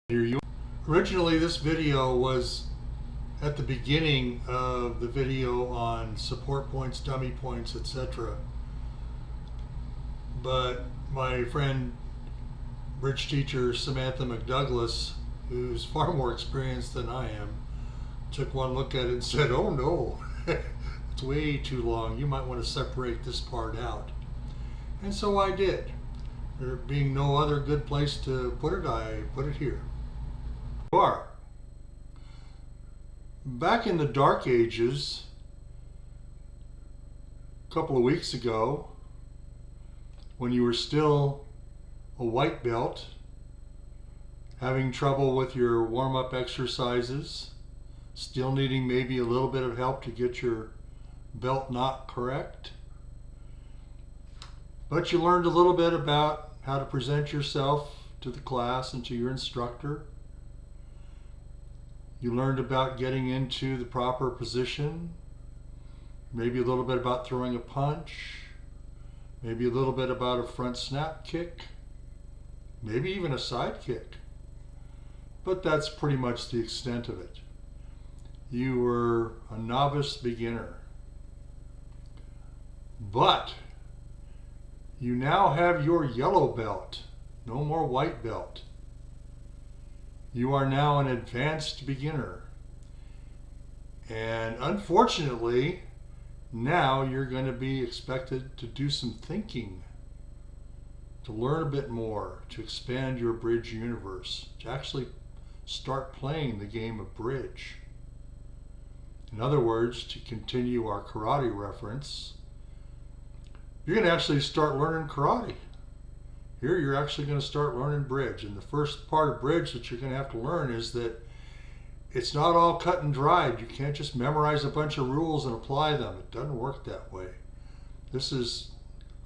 Here you Originally, this video was at the beginning of the video on support points, dummy points, etc. But my friend, bridge teacher Samantha MacDouglas, who's far more experienced than I am, took one look at it and said, "Oh no, it's way too long. You might want to separate this part out." And so I did. There being no other good place to put it, I put it here. Back in the dark ages, a couple of weeks ago, when you were still a white belt, having trouble with your warm-up exercises, still needing maybe a little bit of help to get your belt knot correct, but you learned a little bit about how to present yourself to the class and to your instructor. You learned about getting into the proper position, maybe a little bit about throwing a punch, maybe a little bit about a front snap kick, maybe even a side kick. But that's pretty much the extent of it. You were a novice beginner. But you now have your yellow belt, no more white belt. You are now an advanced beginner. And unfortunately, now you're going to be expected to do some thinking, to learn a bit more, to expand your bridge universe, to actually start playing the game of bridge. In other words, to continue our karate reference, you're going to actually start learning karate. Here you're actually going to start learning bridge. And the first part of bridge that you're going to have to learn is that it's not all cut and dried. You can't just memorize a bunch of rules and apply them. It doesn't work that way. This is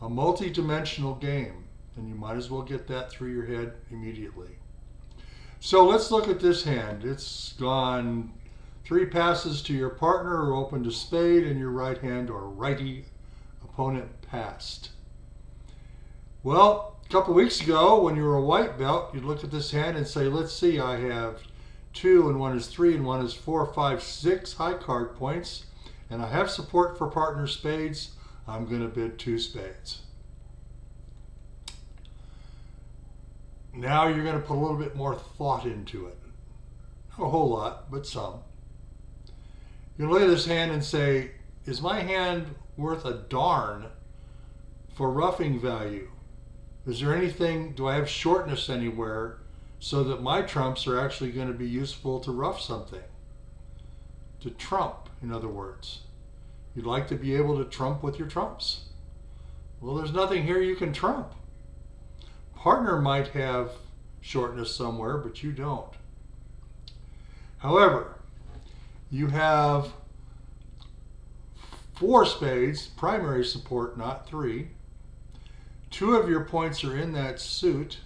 a multi-dimensional game, and you might as well get that through your head immediately. So let's look at this hand. It's gone 3 passes to your partner who opened a spade, and your right hand or righty opponent passed. Well, a couple weeks ago, when you were a white belt, you'd look at this hand and say, let's see, I have 2 and 1 is 3 and 1 is 4, 5, 6 high card points, and I have support for partner spades. I'm going to bid 2 spades. Now you're going to put a little bit more thought into it. Not a whole lot, but some. You're going to look at this hand and say, is my hand worth a darn for roughing value? Is there anything, do I have shortness anywhere so that my trumps are actually going to be useful to rough something? To trump, in other words. You'd like to be able to trump with your trumps. Well, there's nothing here you can trump. Partner might have shortness somewhere, but you don't. However, you have 4 spades, primary support, not 3. 2 of your points are in that suit,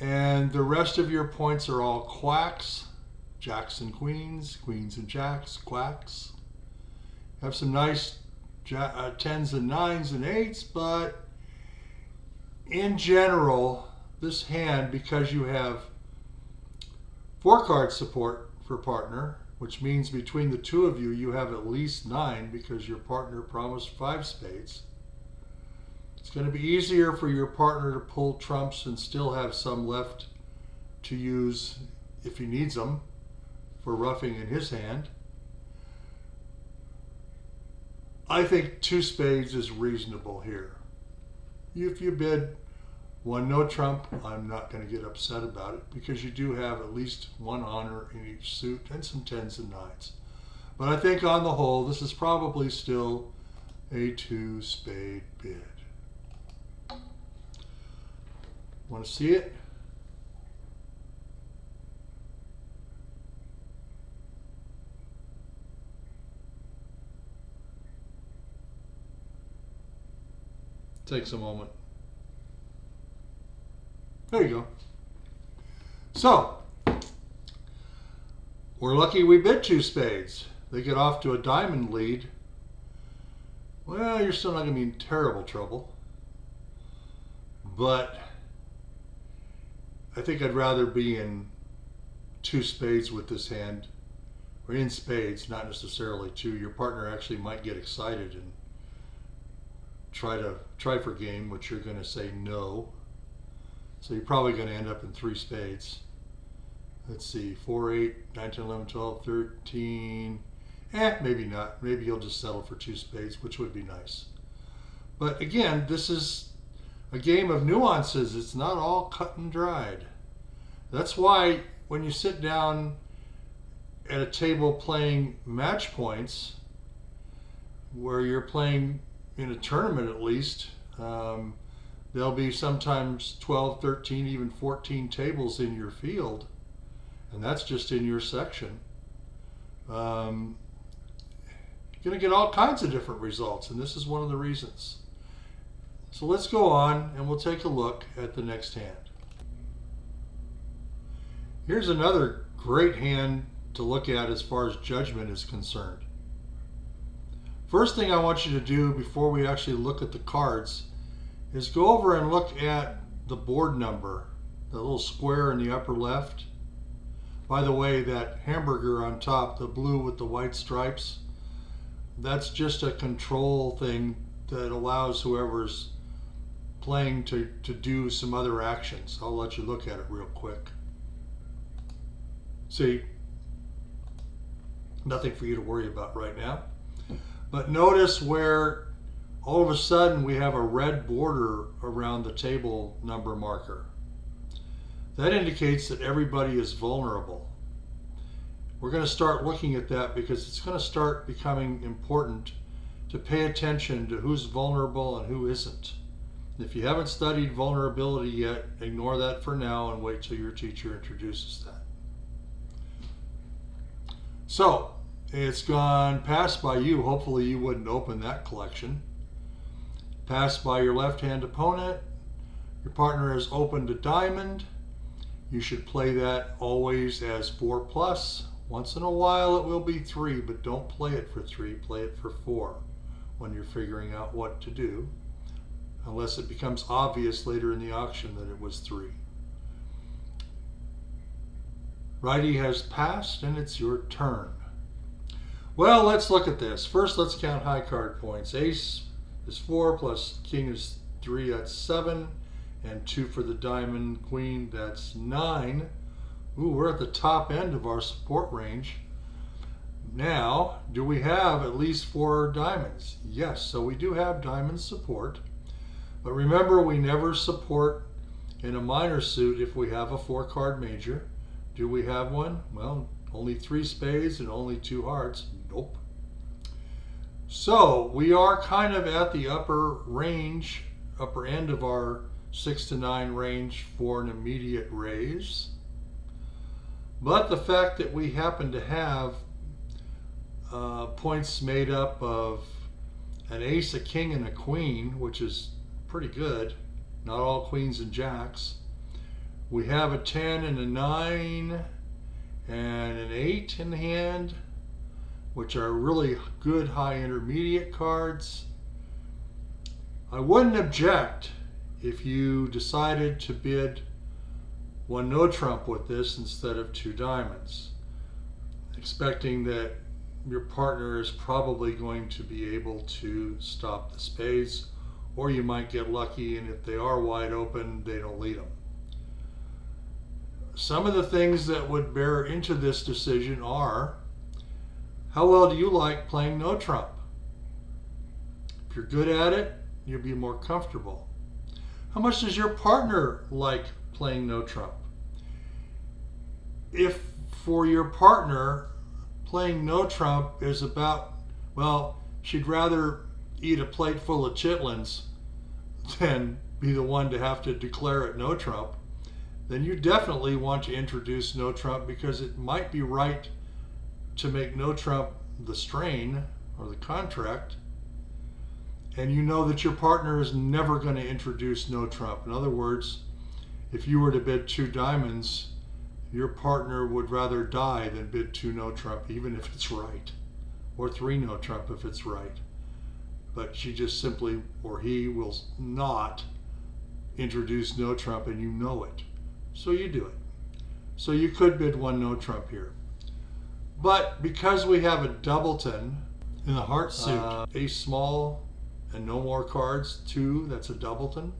and the rest of your points are all quacks, jacks and queens, queens and jacks, quacks. You have some nice 10s and 9s and 8s, but in general, this hand, because you have 4 card support for partner, which means between the 2 of you, you have at least 9 because your partner promised 5 spades. It's going to be easier for your partner to pull trumps and still have some left to use if he needs them for roughing in his hand. I think 2 spades is reasonable here. If you bid 1 no trump, I'm not going to get upset about it because you do have at least 1 honor in each suit and some 10s and 9s. But I think on the whole, this is probably still a 2 spade bid. Want to see it? Takes a moment. There you go. So, we're lucky we bid 2 spades. They get off to a diamond lead. Well, you're still not going to be in terrible trouble. But I think I'd rather be in two spades with this hand, or in spades, not necessarily two. Your partner actually might get excited and try for game, which you're going to say no. So you're probably going to end up in three spades. Let's see, 4, 8, 9, 10, 11, 12, 13. Maybe not. Maybe you'll just settle for two spades, which would be nice. But again, this is a game of nuances. It's not all cut and dried. That's why when you sit down at a table playing match points, where you're playing in a tournament at least, there'll be sometimes 12, 13, even 14 tables in your field, and that's just in your section. You're going to get all kinds of different results, and this is one of the reasons. So let's go on and we'll take a look at the next hand. Here's another great hand to look at as far as judgment is concerned. First thing I want you to do before we actually look at the cards is go over and look at the board number, the little square in the upper left. By the way, that hamburger on top, the blue with the white stripes, that's just a control thing that allows whoever's playing to do some other actions. I'll let you look at it real quick. See, nothing for you to worry about right now. But notice where all of a sudden we have a red border around the table number marker. That indicates that everybody is vulnerable. We're going to start looking at that because it's going to start becoming important to pay attention to who's vulnerable and who isn't. If you haven't studied vulnerability yet, ignore that for now and wait till your teacher introduces that. So, it's gone past by you. Hopefully you wouldn't open that collection. Passed by your left-hand opponent. Your partner has opened a diamond. You should play that always as 4+. Once in a while it will be 3, but don't play it for 3. Play it for 4 when you're figuring out what to do, unless it becomes obvious later in the auction that it was 3. Righty has passed and it's your turn. Well, let's look at this. First, let's count high card points. Ace is 4 plus king is 3, that's 7. And 2 for the diamond, queen, that's 9. Ooh, we're at the top end of our support range. Now, do we have at least 4 diamonds? Yes, so we do have diamond support. But remember, we never support in a minor suit if we have a 4-card major. Do we have one? Well, only 3 spades and only 2 hearts. Nope. So we are kind of at the upper end of our 6 to 9 range for an immediate raise. But the fact that we happen to have points made up of an ace, a king, and a queen, which is pretty good. Not all queens and jacks. We have a 10 and a 9 and an 8 in the hand, which are really good high intermediate cards. I wouldn't object if you decided to bid 1 no trump with this instead of 2 diamonds, expecting that your partner is probably going to be able to stop the spades, or you might get lucky and if they are wide open, they don't lead them. Some of the things that would bear into this decision are, how well do you like playing no trump? If you're good at it, you'll be more comfortable. How much does your partner like playing no trump? If for your partner playing no trump is about, well, she'd rather eat a plate full of chitlins than be the one to have to declare it no trump, then you definitely want to introduce no trump, because it might be right to make no trump the strain or the contract, and you know that your partner is never going to introduce no trump. In other words, if you were to bid 2 diamonds, your partner would rather die than bid 2 no trump, even if it's right, or 3 no trump if it's right. But she just simply, or he will not introduce no trump, and you know it. So you do it. So you could bid one no trump here. But because we have a doubleton in the heart suit, ace small and no more cards, 2, that's a doubleton.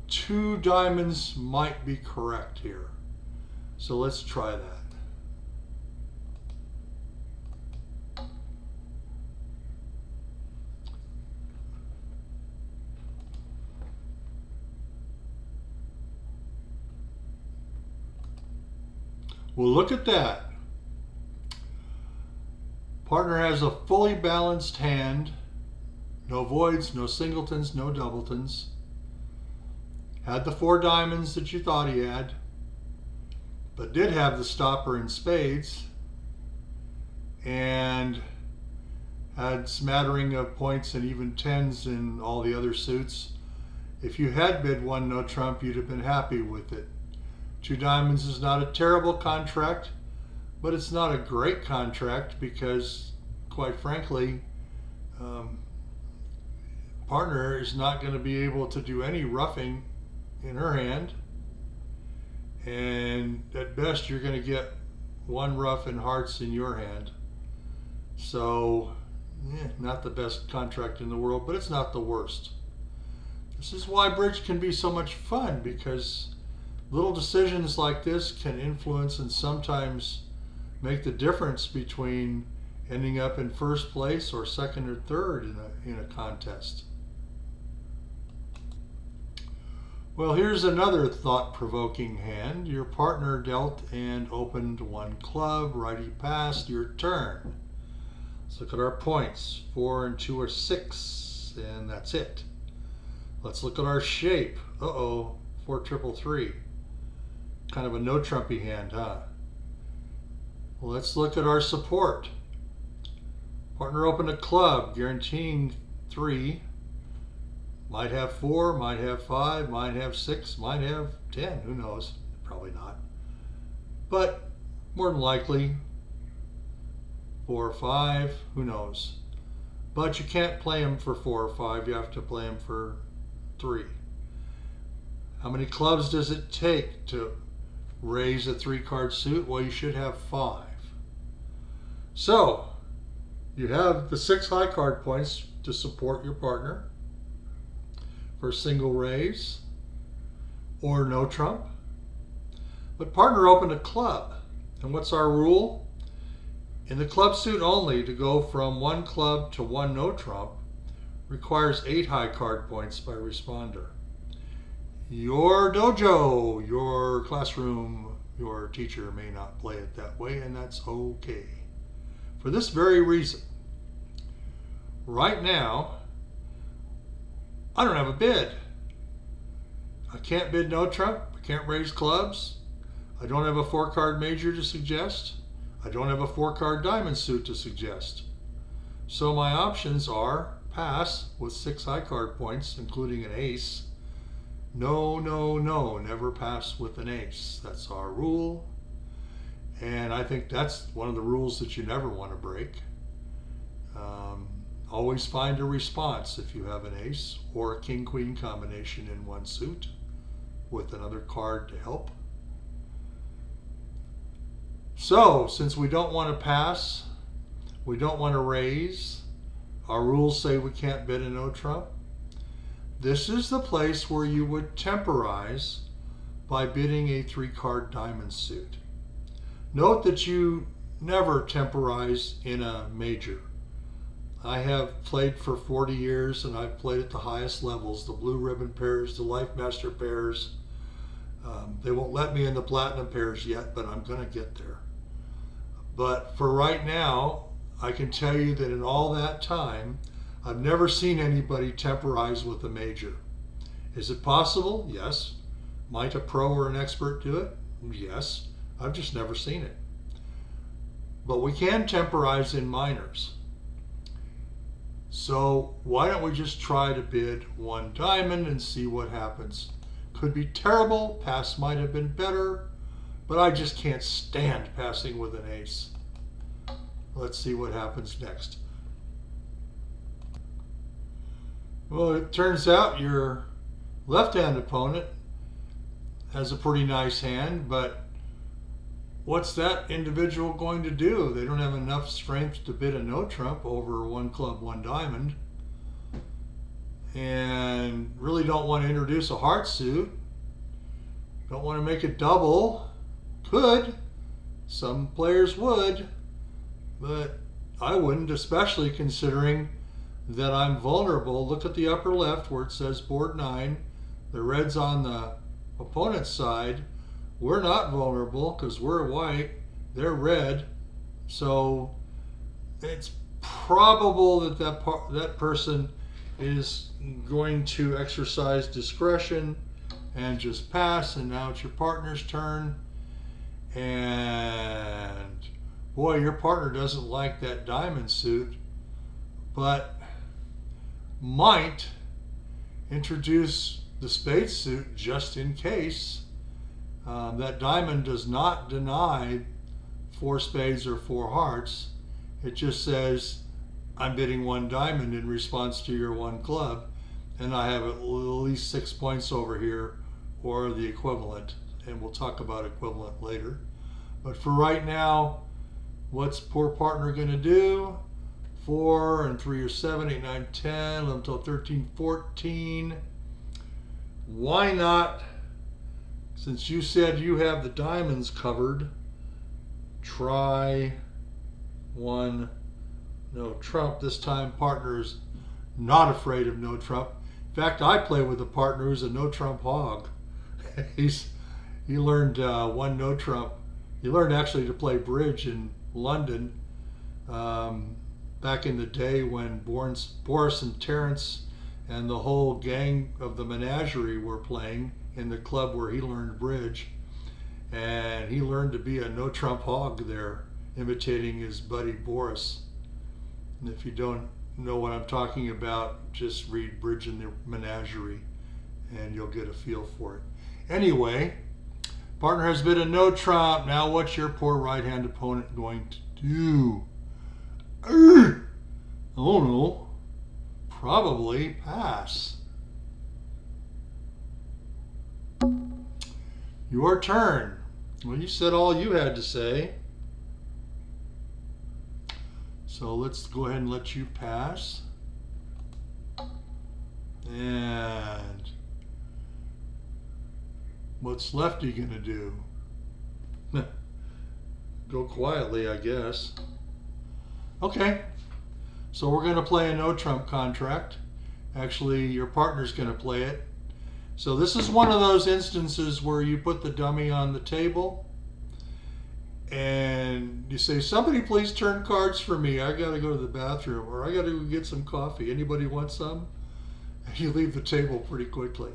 2 diamonds might be correct here. So let's try that. Well, look at that. Partner has a fully balanced hand. No voids, no singletons, no doubletons. Had the 4 diamonds that you thought he had, but did have the stopper in spades, and had smattering of points and even 10s in all the other suits. If you had bid one no trump, you'd have been happy with it. 2 diamonds is not a terrible contract, but it's not a great contract because, quite frankly, partner is not going to be able to do any roughing in her hand, and at best you're going to get 1 rough in hearts in your hand. So, not the best contract in the world, but it's not the worst. This is why bridge can be so much fun, because little decisions like this can influence and sometimes make the difference between ending up in first place or second or third in a contest. Well, here's another thought-provoking hand. Your partner dealt and opened 1 club, righty passed, your turn. Let's look at our points. 4 and 2 are 6, and that's it. Let's look at our shape. 4 triple 3. Kind of a no trumpy hand, huh? Well, let's look at our support. Partner opened a club, guaranteeing 3. Might have 4, might have 5, might have 6, might have 10. Who knows? Probably not. But more than likely, 4 or 5. Who knows? But you can't play them for 4 or 5. You have to play them for 3. How many clubs does it take to raise a 3-card suit? Well, you should have 5. So you have the 6 high card points to support your partner for single raise or no trump. But partner opened a club, and what's our rule? In the club suit only, to go from 1 club to 1 no trump requires 8 high card points by responder. Your dojo, your classroom, your teacher may not play it that way, and that's okay. For this very reason, right now, I don't have a bid. I can't bid no trump. I can't raise clubs. I don't have a 4-card major to suggest. I don't have a 4-card diamond suit to suggest. So my options are pass with 6 high card points, including an ace. No, no, no, never pass with an ace. That's our rule. And I think that's one of the rules that you never want to break. Always find a response if you have an ace or a king-queen combination in 1 suit with another card to help. So, since we don't want to pass, we don't want to raise, our rules say we can't bid a no trump, this is the place where you would temporize by bidding a 3-card diamond suit. Note that you never temporize in a major. I have played for 40 years and I've played at the highest levels, the blue ribbon pairs, the life master pairs. They won't let me in the platinum pairs yet, but I'm going to get there. But for right now, I can tell you that in all that time, I've never seen anybody temporize with a major. Is it possible? Yes. Might a pro or an expert do it? Yes. I've just never seen it. But we can temporize in minors. So why don't we just try to bid 1 diamond and see what happens? Could be terrible, pass might have been better, but I just can't stand passing with an ace. Let's see what happens next. Well, it turns out your left-hand opponent has a pretty nice hand, but what's that individual going to do? They don't have enough strength to bid a no trump over one club, one diamond, and really don't want to introduce a heart suit. Don't want to make it double. Could. Some players would, but I wouldn't, especially considering that I'm vulnerable. Look at the upper left where it says board 9. The red's on the opponent's side. We're not vulnerable because we're white. They're red. So it's probable that that person is going to exercise discretion and just pass, and now it's your partner's turn. And boy, your partner doesn't like that diamond suit, but might introduce the spade suit just in case. That diamond does not deny 4 spades or 4 hearts. It just says, I'm bidding 1 diamond in response to your 1 club, and I have at least 6 points over here, or the equivalent, and we'll talk about equivalent later. But for right now, what's poor partner going to do? 4 and 3 are 7, 8, 9, 10, 11, 12, 13, 14. Why not, since you said you have the diamonds covered, try 1 no trump. This time partner's not afraid of no trump. In fact, I play with a partner who's a no trump hog. He learned 1 no trump. He learned actually to play bridge in London back in the day when Boris and Terence and the whole gang of the menagerie were playing in the club where he learned bridge. And he learned to be a no trump hog there, imitating his buddy Boris. And if you don't know what I'm talking about, just read Bridge in the Menagerie and you'll get a feel for it. Anyway, partner has bid a no trump. Now what's your poor right-hand opponent going to do? Oh no, probably pass. Your turn. Well, you said all you had to say. So let's go ahead and let you pass. And what's Lefty gonna do? Go quietly, I guess. Okay, so we're gonna play a no trump contract. Actually, your partner's gonna play it. So this is one of those instances where you put the dummy on the table and you say, somebody please turn cards for me. I gotta go to the bathroom, or I gotta go get some coffee. Anybody want some? And you leave the table pretty quickly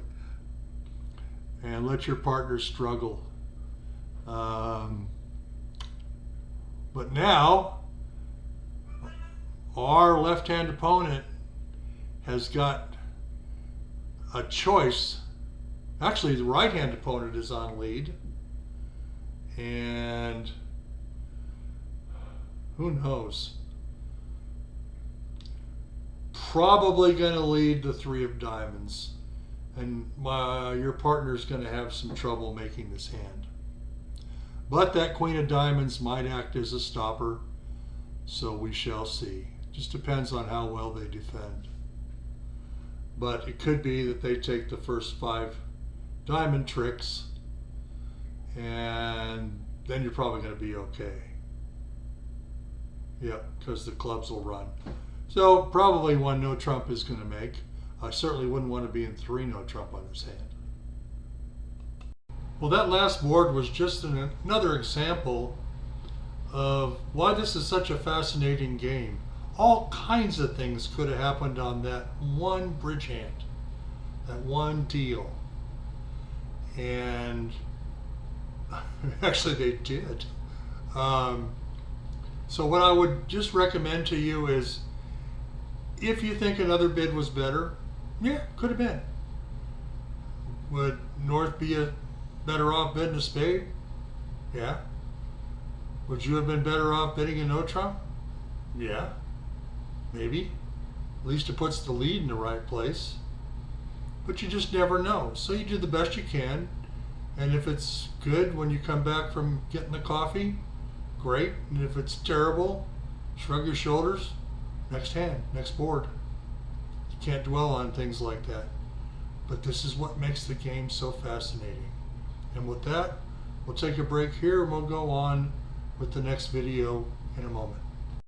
and let your partner struggle. But now our left-hand opponent has got a choice. Actually, the right-hand opponent is on lead, and who knows? Probably going to lead the 3 of diamonds, and your partner's going to have some trouble making this hand. But that Queen of Diamonds might act as a stopper, so we shall see. Just depends on how well they defend. But it could be that they take the first 5 diamond tricks, and then you're probably going to be okay. Yep, because the clubs will run. So probably 1 no trump is going to make. I certainly wouldn't want to be in 3 no trump on this hand. Well, that last board was just another example of why this is such a fascinating game. All kinds of things could have happened on that one bridge hand, that one deal. And actually they did. So what I would just recommend to you is, if you think another bid was better, yeah, could have been. Would North be better off bidding a spade? Yeah. Would you have been better off bidding a no trump? Yeah, maybe. At least it puts the lead in the right place. But you just never know. So you do the best you can, And if it's good when you come back from getting the coffee, great. And if it's terrible, shrug your shoulders. Next hand, next board. You can't dwell on things like that. But this is what makes the game so fascinating. And with that, we'll take a break here and we'll go on with the next video in a moment.